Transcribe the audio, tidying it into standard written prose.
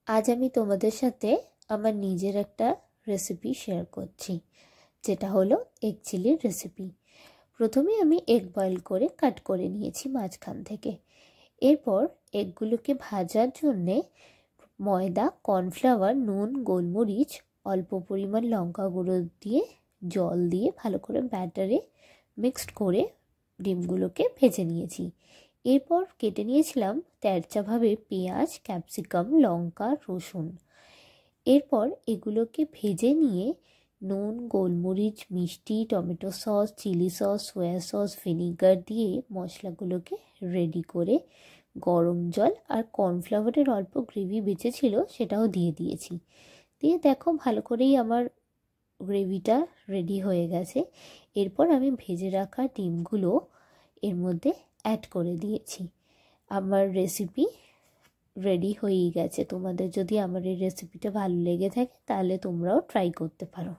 আজ আমি তোমাদের সাথে আমার নিজের একটা রেসিপি শেয়ার করছি, যেটা হলো এগ চিলির রেসিপি। প্রথমে আমি এগ বয়েল করে কাট করে নিয়েছি মাঝখান থেকে। এরপর এগগুলোকে ভাজার জন্যে ময়দা, কর্নফ্লাওয়ার, নুন, গোলমরিচ, অল্প পরিমাণ লঙ্কা গুঁড়ো দিয়ে জল দিয়ে ভালো করে ব্যাটারে মিক্সড করে ডিমগুলোকে ভেজে নিয়েছি। এরপর কেটে নিয়েছিলাম তেরচাভাবে পেঁয়াজ, ক্যাপসিকাম, লঙ্কা, রসুন। এরপর এগুলোকে ভেজে নিয়ে নুন, গোলমরিচ, মিষ্টি, tomato sauce, chilli sauce, soya sauce, vinegar দিয়ে মশলাগুলোকে রেডি করে গরম জল আর কর্নফ্লাওয়ারের অল্প গ্রেভি বেঁচেছিল সেটাও দিয়ে দিয়েছি। দিয়ে দেখো ভালো করেই আমার গ্রেভিটা রেডি হয়ে গেছে। এরপর আমি ভেজে রাখা ডিমগুলো এর মধ্যে অ্যাড করে দিয়েছি। আমার রেসিপি রেডি হয়েই গেছে। তোমাদের যদি আমার এই রেসিপিটা ভালো লেগে থাকে তাহলে তোমরাও ট্রাই করতে পারো।